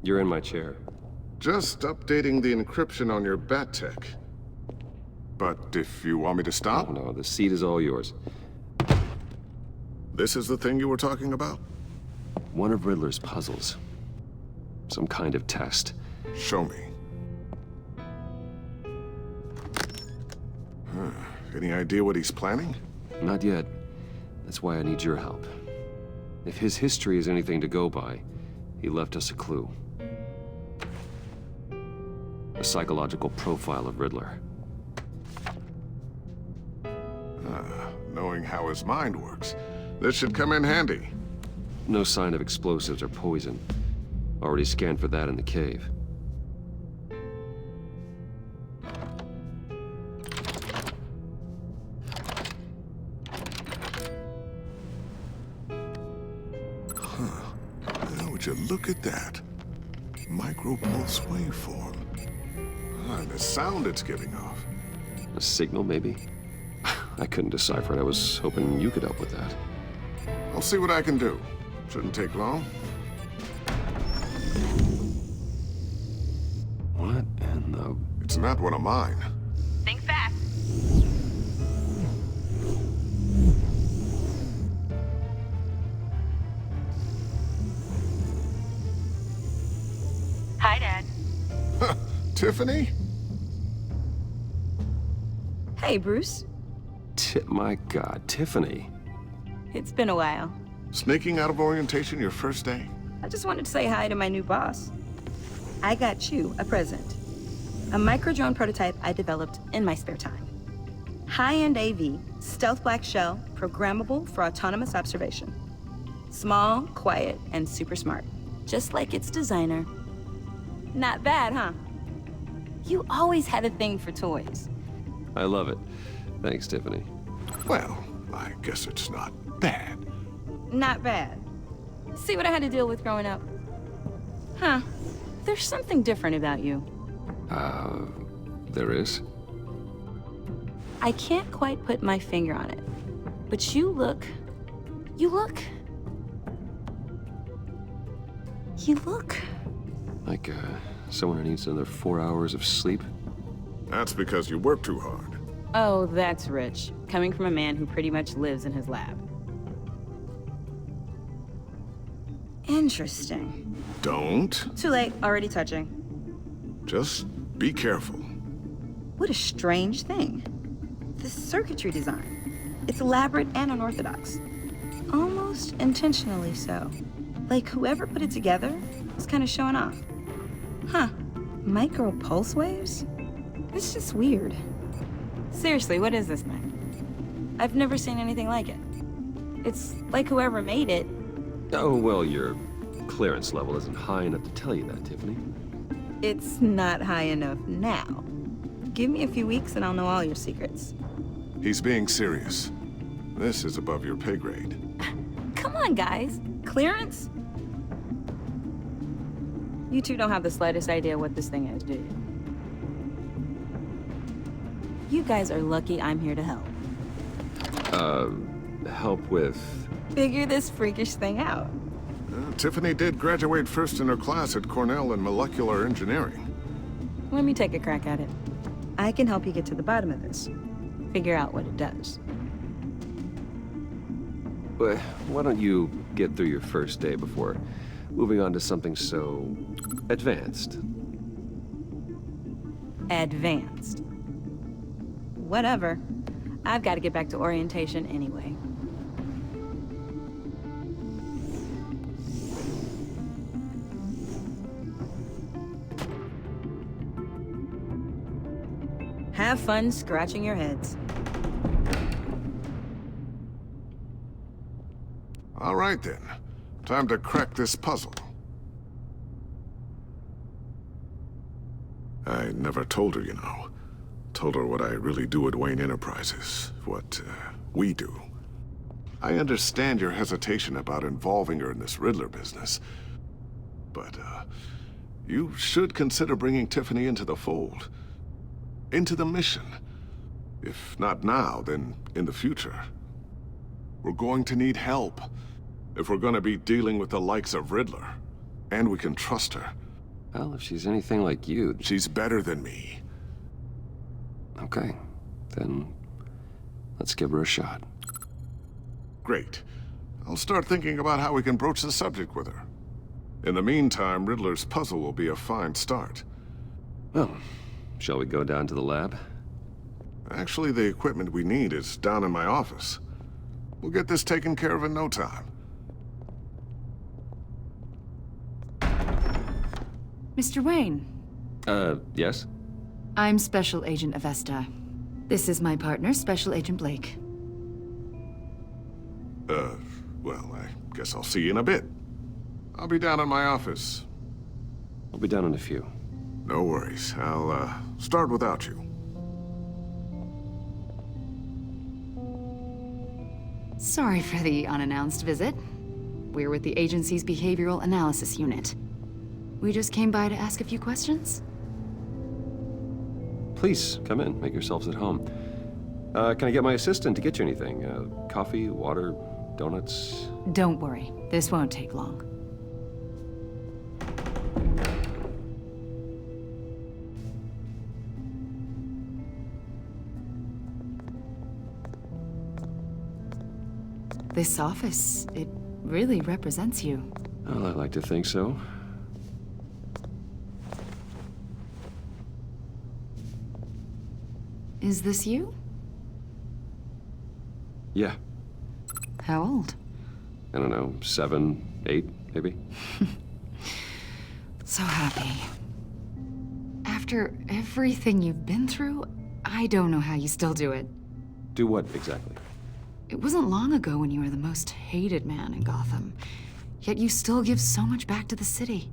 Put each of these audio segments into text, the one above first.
You're in my chair. Just updating the encryption on your bat tech. But if you want me to stop? Oh, no, the seat is all yours. This is the thing you were talking about? One of Riddler's puzzles. Some kind of test. Show me. Any idea what he's planning? Not yet. That's why I need your help. If his history is anything to go by, he left us a clue. A psychological profile of Riddler. Knowing how his mind works, this should come in handy. No sign of explosives or poison. Already scanned for that in the cave. Now, would you look at that? Micropulse waveform. And the sound it's giving off. A signal, maybe? I couldn't decipher it. I was hoping you could help with that. I'll see what I can do. Shouldn't take long. What in the... It's not one of mine. Think fast. Hi, Dad. Tiffany? Hey, Bruce. My God, Tiffany. It's been a while. Sneaking out of orientation your first day? I just wanted to say hi to my new boss. I got you a present. A micro-drone prototype I developed in my spare time. High-end AV, stealth black shell, programmable for autonomous observation. Small, quiet, and super smart. Just like its designer. Not bad, huh? You always had a thing for toys. I love it. Thanks, Tiffany. Well, I guess it's not bad. Not bad. See what I had to deal with growing up? Huh. There's something different about you. There is? I can't quite put my finger on it. But you look... Like, someone who needs another 4 hours of sleep? That's because you work too hard. Oh, that's rich. Coming from a man who pretty much lives in his lab. Interesting. Don't. Too late, already touching. Just be careful. What a strange thing. The circuitry design. It's elaborate and unorthodox. Almost intentionally so. Like whoever put it together was kind of showing off. Huh. Micro pulse waves? It's just weird. Seriously, what is this thing? I've never seen anything like it. It's like whoever made it. Oh, well, your clearance level isn't high enough to tell you that, Tiffany. It's not high enough now. Give me a few weeks and I'll know all your secrets. He's being serious. This is above your pay grade. Come on, guys. Clearance? You two don't have the slightest idea what this thing is, do you? You guys are lucky I'm here to help. Help with... Figure this freakish thing out. Tiffany did graduate first in her class at Cornell in molecular engineering. Let me take a crack at it. I can help you get to the bottom of this. Figure out what it does. But why don't you get through your first day before moving on to something so... advanced? Advanced. Whatever. I've got to get back to orientation anyway. Have fun scratching your heads. All right, then. Time to crack this puzzle. I never told her, you know. Told her what I really do at Wayne Enterprises. What, we do. I understand your hesitation about involving her in this Riddler business. But, you should consider bringing Tiffany into the fold. Into the mission. If not now, then in the future. We're going to need help. If we're gonna be dealing with the likes of Riddler. And we can trust her. Well, if she's anything like you... She's better than me. Okay, then let's give her a shot. Great. I'll start thinking about how we can broach the subject with her. In the meantime, Riddler's puzzle will be a fine start. Well, shall we go down to the lab? Actually, the equipment we need is down in my office. We'll get this taken care of in no time. Mr. Wayne. Yes? I'm Special Agent Avesta. This is my partner, Special Agent Blake. Well, I guess I'll see you in a bit. I'll be down in my office. I'll be down in a few. No worries. I'll, start without you. Sorry for the unannounced visit. We're with the agency's Behavioral Analysis Unit. We just came by to ask a few questions. Please, come in. Make yourselves at home. Can I get my assistant to get you anything? Coffee, water, donuts? Don't worry, this won't take long. This office, it really represents you. Well, I like to think so. Is this you? Yeah. How old? I don't know, 7, 8, maybe? So happy. After everything you've been through, I don't know how you still do it. Do what, exactly? It wasn't long ago when you were the most hated man in Gotham, yet you still give so much back to the city.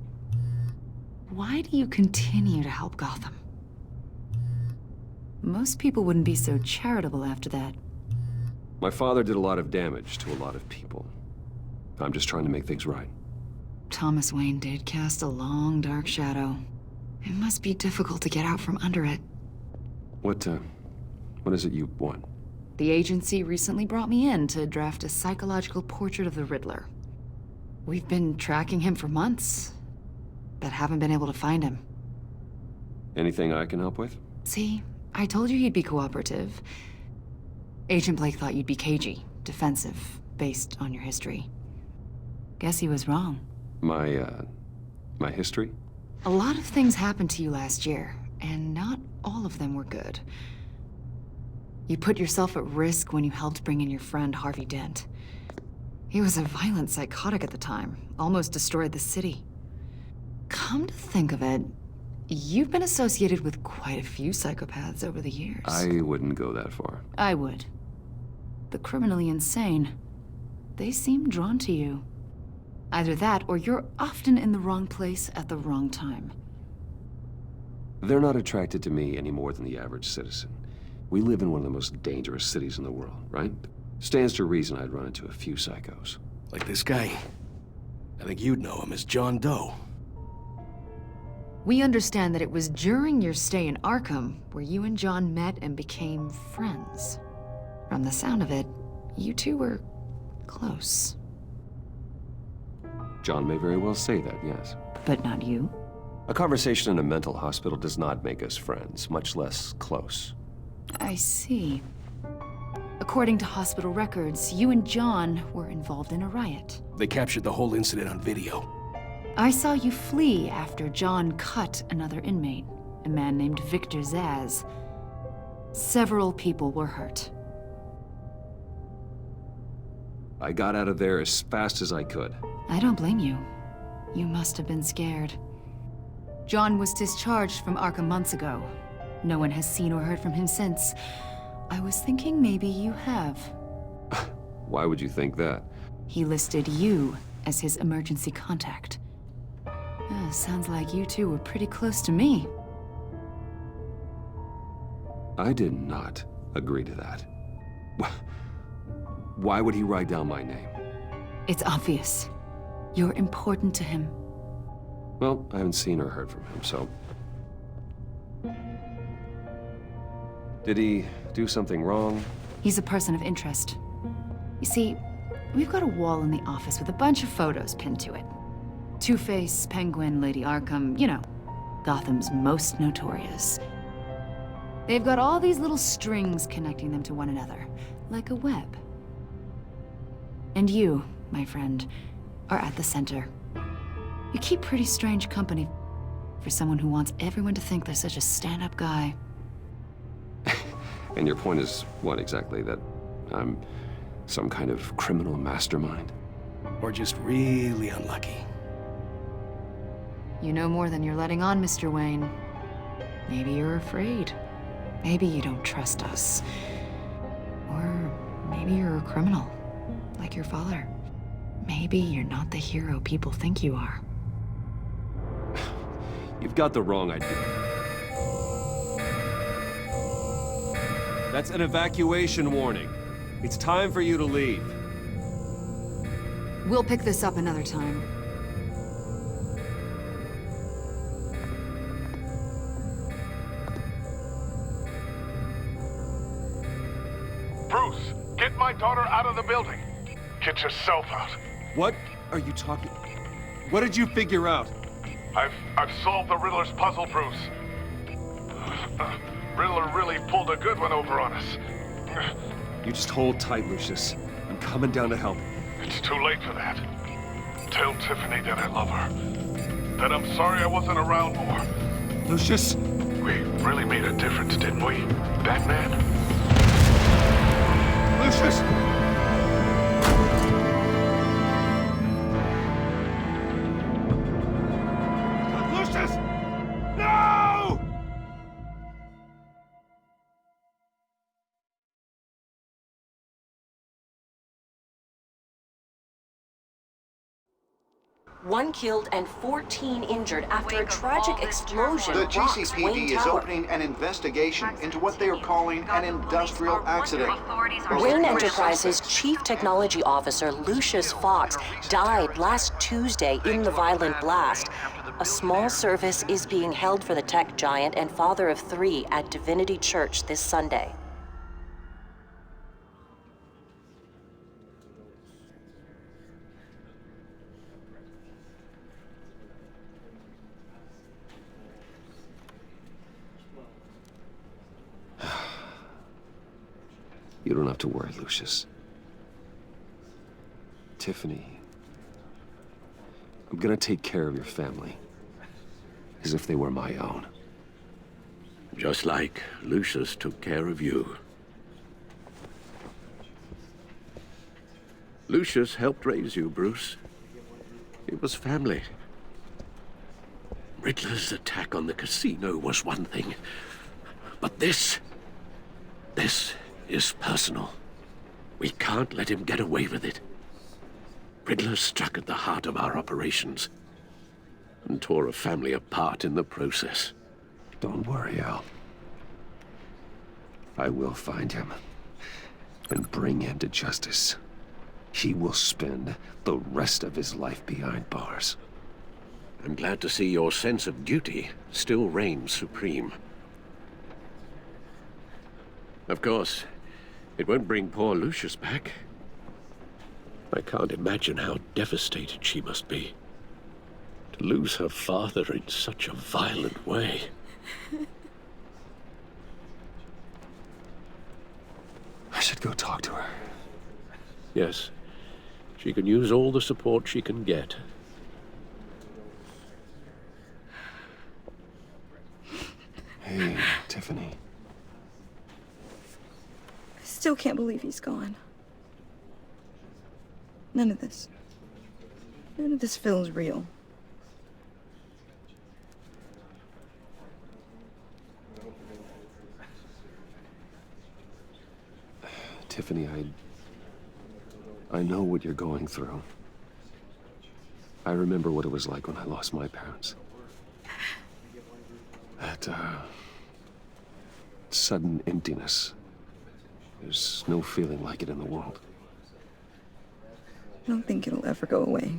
Why do you continue to help Gotham? Most people wouldn't be so charitable after that. My father did a lot of damage to a lot of people. I'm just trying to make things right. Thomas Wayne did cast a long, dark shadow. It must be difficult to get out from under it. What is it you want? The agency recently brought me in to draft a psychological portrait of the Riddler. We've been tracking him for months, but haven't been able to find him. Anything I can help with? See, I told you he'd be cooperative. Agent Blake thought you'd be cagey, defensive, based on your history. Guess he was wrong. My history? A lot of things happened to you last year, and not all of them were good. You put yourself at risk when you helped bring in your friend Harvey Dent. He was a violent psychotic at the time, almost destroyed the city. Come to think of it, you've been associated with quite a few psychopaths over the years. I wouldn't go that far. I would. The criminally insane, they seem drawn to you. Either that, or you're often in the wrong place at the wrong time. They're not attracted to me any more than the average citizen. We live in one of the most dangerous cities in the world, right? Stands to reason I'd run into a few psychos. Like this guy. I think you'd know him as John Doe. We understand that it was during your stay in Arkham where you and John met and became friends. From the sound of it, you two were close. John may very well say that, yes. But not you. A conversation in a mental hospital does not make us friends, much less close. I see. According to hospital records, you and John were involved in a riot. They captured the whole incident on video. I saw you flee after John cut another inmate, a man named Victor Zaz. Several people were hurt. I got out of there as fast as I could. I don't blame you. You must have been scared. John was discharged from Arkham months ago. No one has seen or heard from him since. I was thinking maybe you have. Why would you think that? He listed you as his emergency contact. Sounds like you two were pretty close to me. I did not agree to that. Why would he write down my name? It's obvious. You're important to him. Well, I haven't seen or heard from him, so... Did he do something wrong? He's a person of interest. You see, we've got a wall in the office with a bunch of photos pinned to it. Two-Face, Penguin, Lady Arkham, you know, Gotham's most notorious. They've got all these little strings connecting them to one another, like a web. And you, my friend, are at the center. You keep pretty strange company for someone who wants everyone to think they're such a stand-up guy. And your point is what exactly? That I'm some kind of criminal mastermind? Or just really unlucky. You know more than you're letting on, Mr. Wayne. Maybe you're afraid. Maybe you don't trust us. Or maybe you're a criminal, like your father. Maybe you're not the hero people think you are. You've got the wrong idea. That's an evacuation warning. It's time for you to leave. We'll pick this up another time. Bruce, get my daughter out of the building. Get yourself out. What are you talking? What did you figure out? I've solved the Riddler's puzzle, Bruce. Riddler really pulled a good one over on us. You just hold tight, Lucius. I'm coming down to help. It's too late for that. Tell Tiffany that I love her. That I'm sorry I wasn't around more. Lucius? We really made a difference, didn't we, Batman? Lucius! Lucius! No! One killed and 14 injured after a tragic explosion The rocks GCPD Wayne is Tower. opening an investigation into what they are calling an industrial accident. Wayne Enterprises' Chief Technology Officer Lucius Fox died last Tuesday in the violent blast. A small service is being held for the tech giant and father of 3 at Divinity Church this Sunday. You don't have to worry, Lucius. Tiffany, I'm gonna take care of your family. As if they were my own. Just like Lucius took care of you. Lucius helped raise you, Bruce. It was family. Riddler's attack on the casino was one thing. But this is personal. We can't let him get away with it. Riddler struck at the heart of our operations and tore a family apart in the process. Don't worry, Al. I will find him and bring him to justice. He will spend the rest of his life behind bars. I'm glad to see your sense of duty still reigns supreme. Of course, it won't bring poor Lucius back. I can't imagine how devastated she must be. To lose her father in such a violent way. I should go talk to her. Yes, she can use all the support she can get. Hey, Tiffany. I still can't believe he's gone. None of this feels real. Tiffany, I know what you're going through. I remember what it was like when I lost my parents. That, sudden emptiness. There's no feeling like it in the world. I don't think it'll ever go away.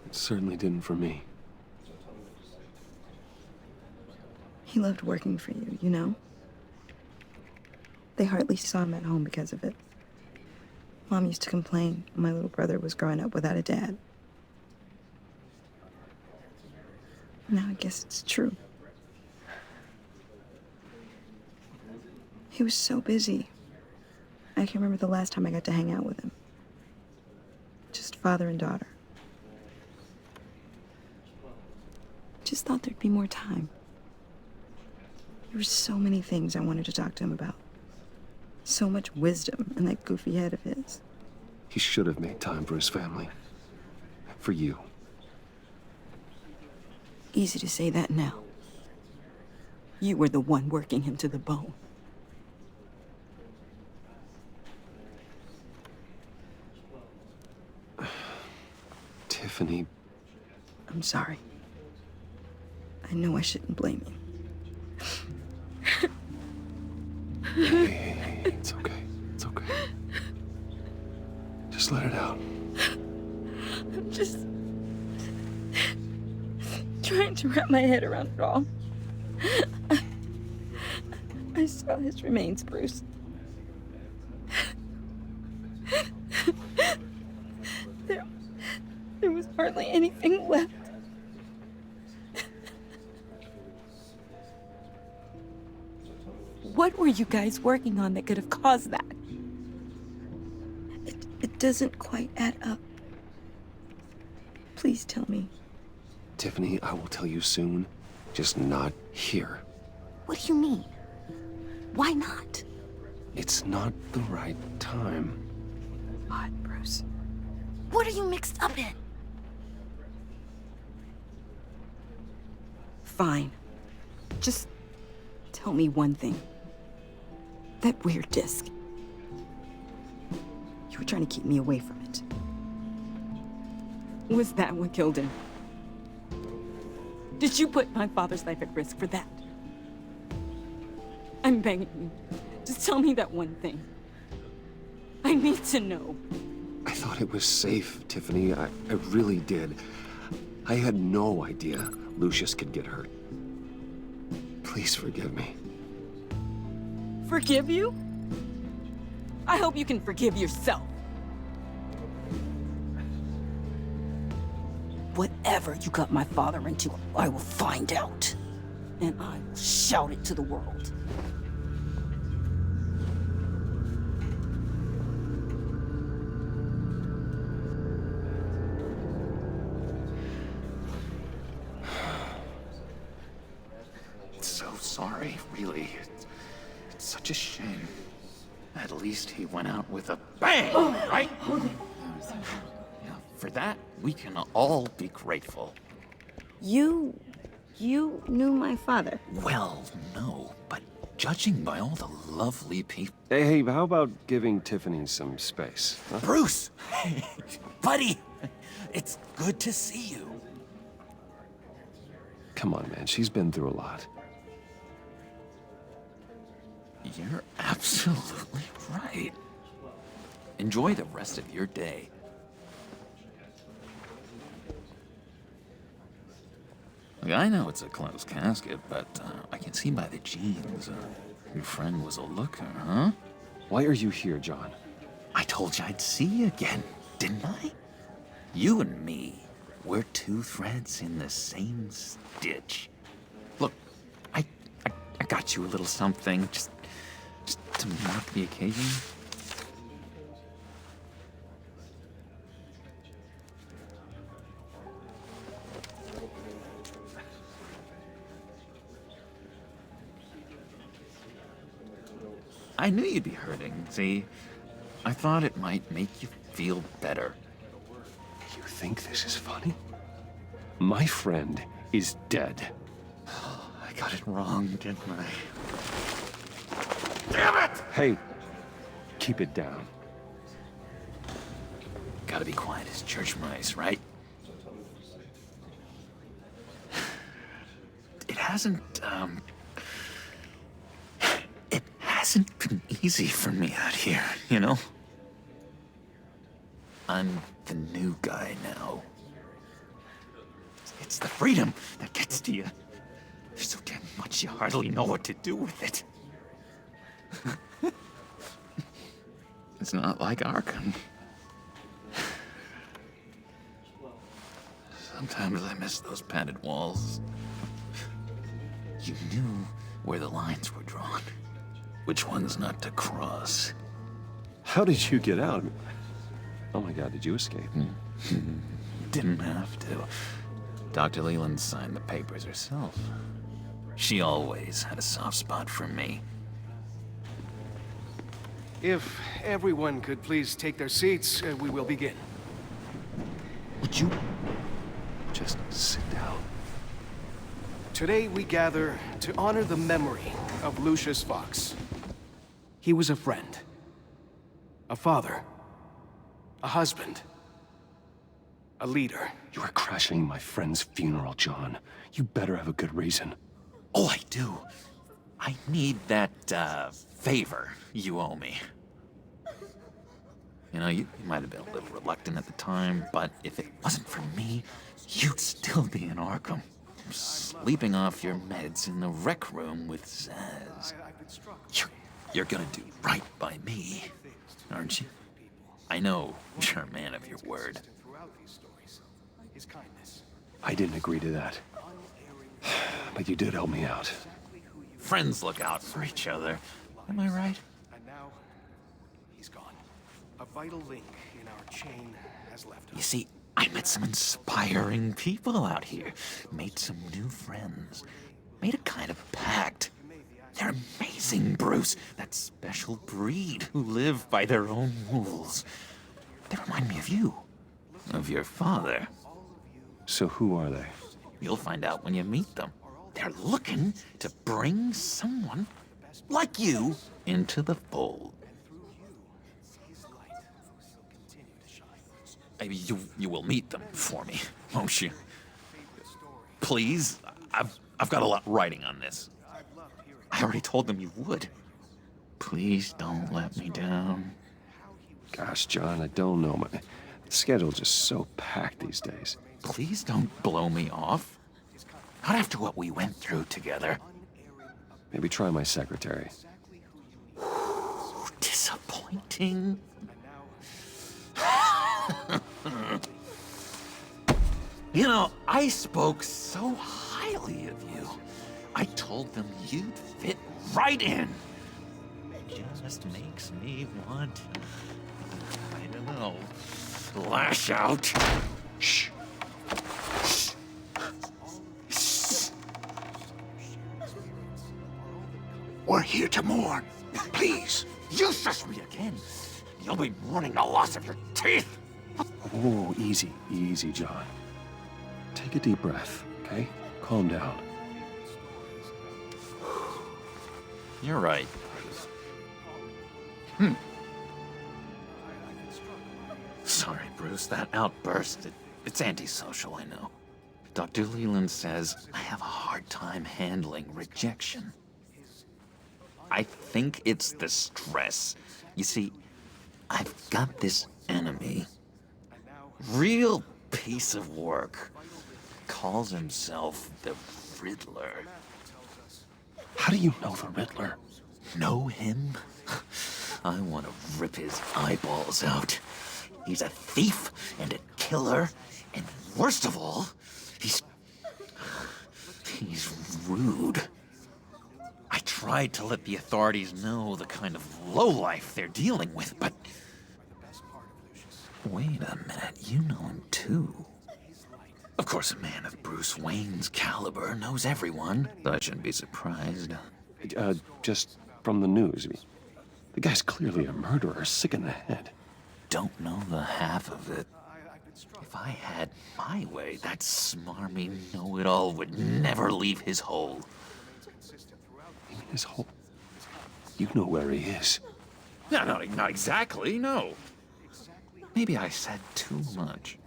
It certainly didn't for me. He loved working for you, you know? They hardly saw him at home because of it. Mom used to complain when my little brother was growing up without a dad. Now I guess it's true. He was so busy. I can remember the last time I got to hang out with him. Just father and daughter. Just thought there'd be more time. There were so many things I wanted to talk to him about. So much wisdom in that goofy head of his. He should have made time for his family. For you. Easy to say that now. You were the one working him to the bone. Tiffany. I'm sorry. I know I shouldn't blame you. Hey, it's okay. It's okay. Just let it out. I'm just trying to wrap my head around it all. I saw his remains, Bruce. There was hardly anything left. What were you guys working on that could have caused that? It doesn't quite add up. Please tell me. Tiffany, I will tell you soon. Just not here. What do you mean? Why not? It's not the right time. What, Bruce? What are you mixed up in? Fine. Just tell me one thing. That weird disc. You were trying to keep me away from it. Was that what killed him? Did you put my father's life at risk for that? I'm begging you. Just tell me that one thing. I need to know. I thought it was safe, Tiffany. I really did. I had no idea Lucius could get hurt. Please forgive me. Forgive you? I hope you can forgive yourself. Whatever you got my father into, I will find out. And I will shout it to the world. So sorry, really. It's such a shame. At least he went out with a bang, right? Yeah, for that, we can all be grateful. You knew my father. Well, no, but judging by all the lovely people... Hey, how about giving Tiffany some space? Huh? Bruce! Buddy! It's good to see you. Come on, man. She's been through a lot. You're absolutely right. Enjoy the rest of your day. Look, I know it's a closed casket, but I can see by the jeans, your friend was a looker, huh? Why are you here, John? I told you I'd see you again, didn't I? You and me, we're two threads in the same stitch. Look, I got you a little something, just to mark the occasion. I knew you'd be hurting, see? I thought it might make you feel better. You think this is funny? My friend is dead. I got it wrong, didn't I? Damn it! Hey, keep it down. Gotta be quiet as church mice, right? It hasn't been easy for me out here, you know? I'm the new guy now. It's the freedom that gets to you. There's so damn much you hardly know what to do with it. It's not like Arkham. Sometimes I miss those padded walls. You knew where the lines were drawn. Which ones not to cross. How did you get out? Oh my God, did you escape? Didn't have to. Dr. Leland signed the papers herself. She always had a soft spot for me. If everyone could please take their seats, we will begin. Would you? Just sit down. Today we gather to honor the memory of Lucius Fox. He was a friend, a father, a husband, a leader. You are crashing my friend's funeral, John. You better have a good reason. Oh, I do. I need that, favor you owe me. You know, you might have been a little reluctant at the time, but if it wasn't for me, you'd still be in Arkham. Sleeping off your meds in the rec room with Zaz. You're gonna do right by me, aren't you? I know you're a man of your word. I didn't agree to that. But you did help me out. Friends look out for each other. Am I right? And now, he's gone. A vital link in our chain has left us. You see, I met some inspiring people out here. Made some new friends. Made a kind of pact. They're amazing, Bruce. That special breed who live by their own rules. They remind me of you. Of your father. So who are they? You'll find out when you meet them. They're looking to bring someone like you into the fold. Maybe you will meet them for me, won't you? Please? I've got a lot writing on this. I already told them you would. Please don't let me down. Gosh, John, I don't know. My schedule's just so packed these days. Please don't blow me off. Not after what we went through together. Maybe try my secretary. Disappointing. You know, I spoke so highly of you. I told them you'd fit right in. It just makes me want, I don't know, lash out. Shh. We're here to mourn. Please. You shush me again. You'll be mourning the loss of your teeth. Oh, easy, easy, John. Take a deep breath, okay? Calm down. You're right, Bruce. Sorry, Bruce, that outburst, it's antisocial, I know. Dr. Leland says I have a hard time handling rejection. I think it's the stress. You see, I've got this enemy. Real piece of work. Calls himself the Riddler. How do you know the Riddler? Know him? I want to rip his eyeballs out. He's a thief and a killer, and worst of all, he's rude. I tried to let the authorities know the kind of lowlife they're dealing with, but... Wait a minute, you know him too. Of course, a man of Bruce Wayne's caliber knows everyone, so I shouldn't be surprised. Just from the news. The guy's clearly a murderer, sick in the head. Don't know the half of it. If I had my way, that smarmy know-it-all would never leave his hole. You mean his hole? You know where he is. No, not exactly, no. Maybe I said too much.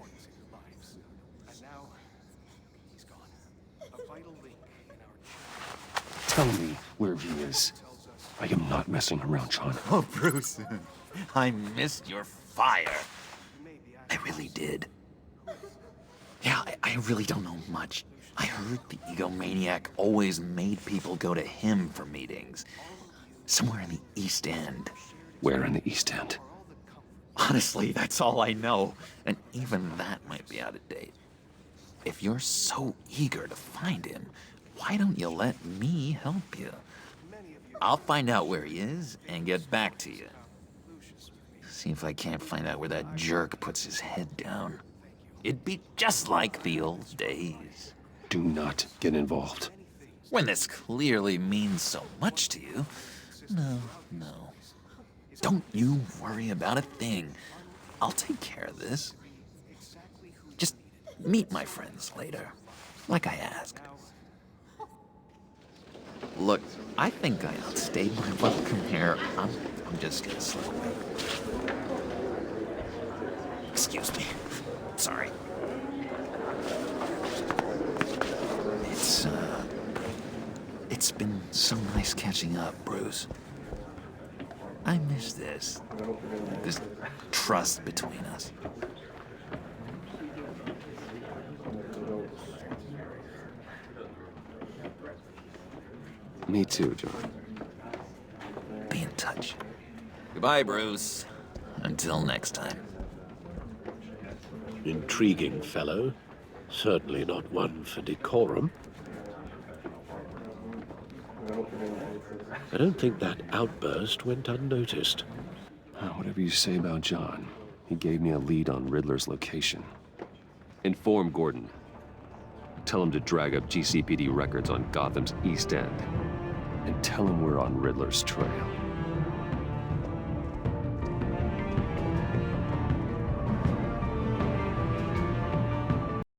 Tell me where he is. I am not messing around, John. Oh, Bruce, I missed your fire. I really did. Yeah, I really don't know much. I heard the egomaniac always made people go to him for meetings. Somewhere in the East End. Where in the East End? Honestly, that's all I know. And even that might be out of date. If you're so eager to find him, why don't you let me help you? I'll find out where he is and get back to you. See if I can't find out where that jerk puts his head down. It'd be just like the old days. Do not get involved. When this clearly means so much to you. No. Don't you worry about a thing. I'll take care of this. Just meet my friends later, like I asked. Look, I think I outstayed my welcome here. I'm just gonna slip away. Excuse me. Sorry. It's been so nice catching up, Bruce. I miss this trust between us. Me too, John. Be in touch. Goodbye, Bruce. Until next time. Intriguing fellow. Certainly not one for decorum. I don't think that outburst went unnoticed. Whatever you say about John, he gave me a lead on Riddler's location. Inform Gordon. Tell him to drag up GCPD records on Gotham's East End. And tell him we're on Riddler's trail.